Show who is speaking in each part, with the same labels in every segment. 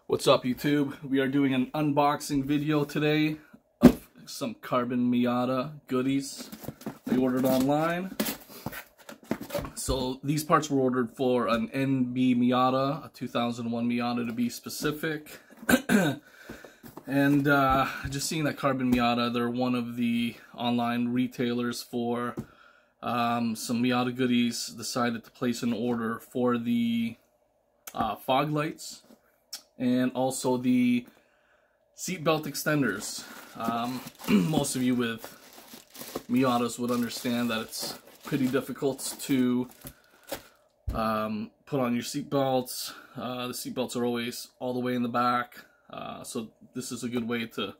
Speaker 1: What's up, YouTube? We are doing an unboxing video today of some Carbon Miata goodies I ordered online. So these parts were ordered for an NB Miata, a 2001 Miata to be specific. And just seeing that Carbon Miata, they're one of the online retailers for some Miata goodies, decided to place an order for the fog lights and also the seatbelt extenders. Most of you with Miatas would understand that it's pretty difficult to put on your seatbelts. The seatbelts are always all the way in the back, so this is a good way to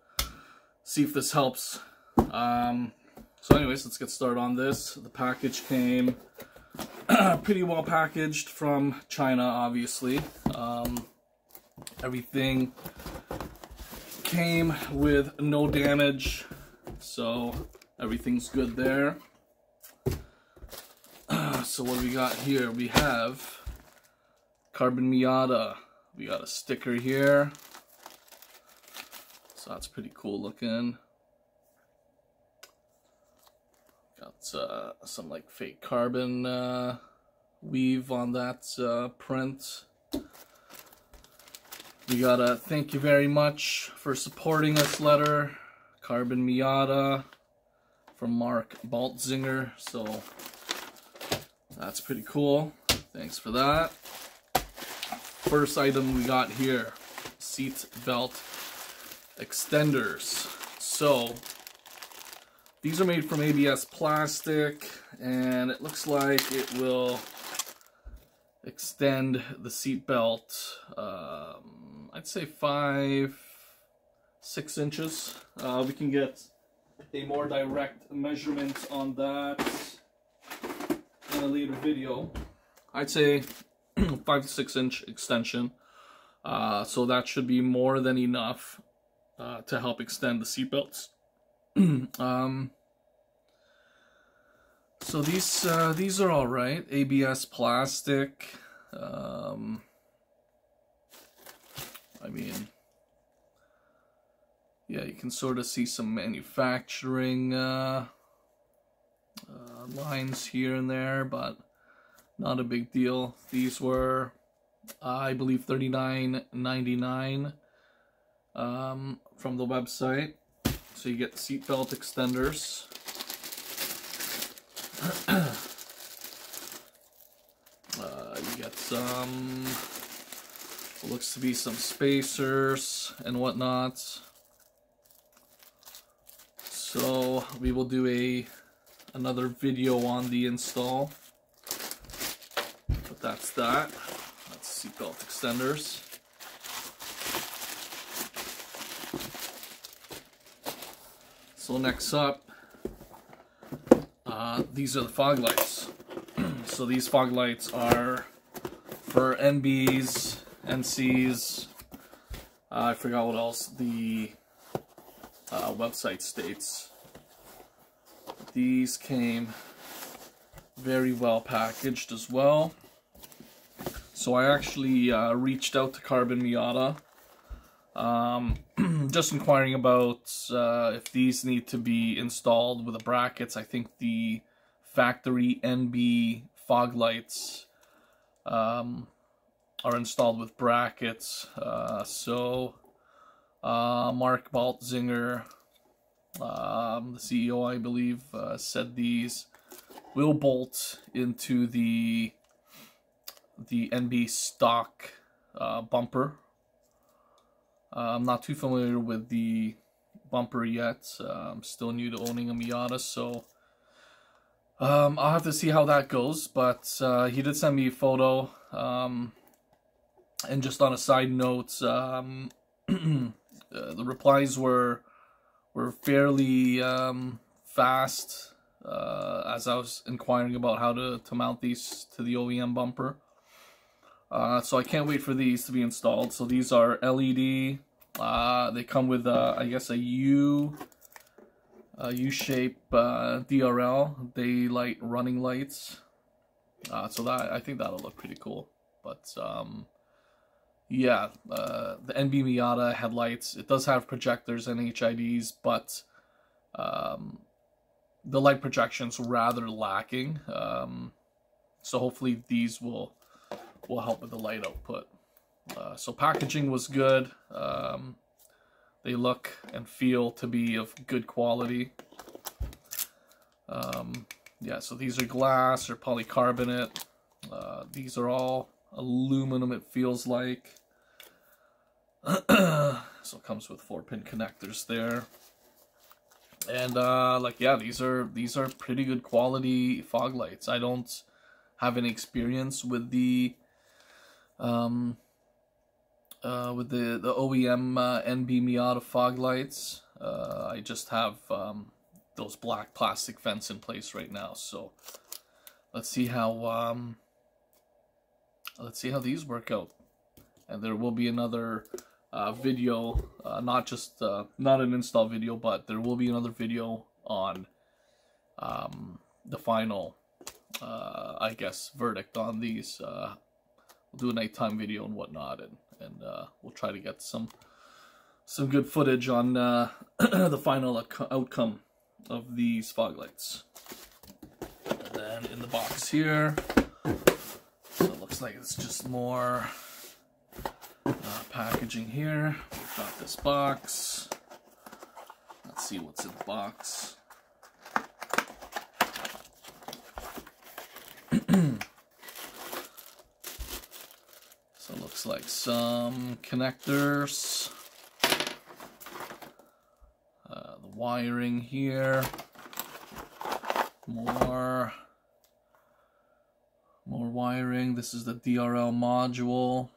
Speaker 1: see if this helps. So anyways, let's get started on this. The package came pretty well packaged from China, obviously. Everything came with no damage, so everything's good there. So what do we got here? We have Carbon Miata. We got a sticker here, so that's pretty cool looking. Got some like fake carbon weave on that print. We got a thank you very much for supporting us letter, Carbon Miata, from Mark Baltzinger. So that's pretty cool. Thanks for that. First item we got here, seat belt extenders. So these are made from ABS plastic, and it looks like it will extend the seat belt, I'd say 5-6 inches. We can get a more direct measurement on that in a later video. I'd say 5 to 6 inch extension, so that should be more than enough to help extend the seat belts. So these are all right. ABS plastic. I mean, yeah, you can sort of see some manufacturing lines here and there, but not a big deal. These were, I believe, $39.99 from the website. So you get seatbelt extenders. You get some, what looks to be some spacers and whatnot. So we will do another video on the install. But that's that. That's seatbelt extenders. So next up, these are the fog lights. So these fog lights are for NBs, NCs, I forgot what else the website states. These came very well packaged as well. So I actually reached out to Carbon Miata, just inquiring about if these need to be installed with the brackets. I think the factory NB fog lights are installed with brackets. So Mark Baltzinger, the CEO, I believe, said these will bolt into the NB stock bumper. I'm not too familiar with the bumper yet. I'm still new to owning a Miata, so I'll have to see how that goes. But he did send me a photo. And just on a side note, the replies were fairly fast as I was inquiring about how to mount these to the OEM bumper. So I can't wait for these to be installed. So these are LED. They come with, I guess, a U-shape DRL, daylight running lights. So that, I think that'll look pretty cool. But yeah, the NB Miata headlights, it does have projectors and HIDs, but the light projection's rather lacking. So hopefully these will help with the light output. So packaging was good. They look and feel to be of good quality. Yeah, so these are glass or polycarbonate. These are all aluminum, it feels like. So it comes with 4-pin connectors there. And like, yeah, these are pretty good quality fog lights. I don't have any experience with the OEM NB Miata fog lights. I just have those black plastic vents in place right now. So let's see how these work out. And there will be another video, not an install video, but there will be another video on the final, I guess, verdict on these. We'll do a nighttime video and whatnot, and we'll try to get some good footage on the final outcome of these fog lights. And then in the box here, so it looks like it's just more packaging here. We've got this box. Let's see what's in the box. So it looks like some connectors. The wiring here. More wiring. This is the DRL module.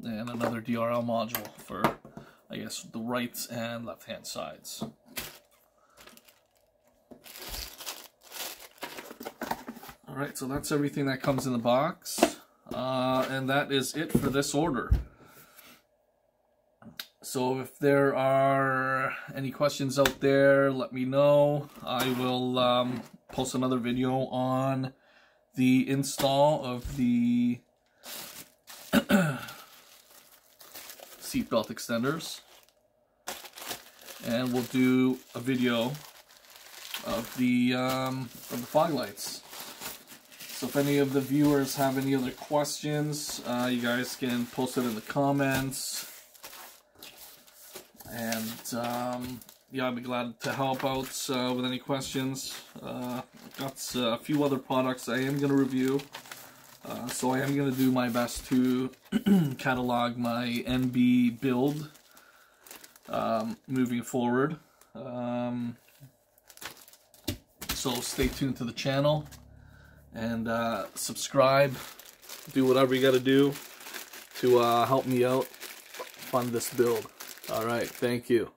Speaker 1: And another DRL module for, I guess, the right and left hand sides. Alright, so that's everything that comes in the box. And that is it for this order. So if there are any questions out there, let me know. I will post another video on the install of the seatbelt extenders, and we'll do a video of the fog lights. So if any of the viewers have any other questions, you guys can post it in the comments, and yeah, I'd be glad to help out with any questions. I've got a few other products I am going to review. So I am going to do my best to catalog my NB build moving forward. So stay tuned to the channel and subscribe. Do whatever you got to do to help me out fund this build. Alright, thank you.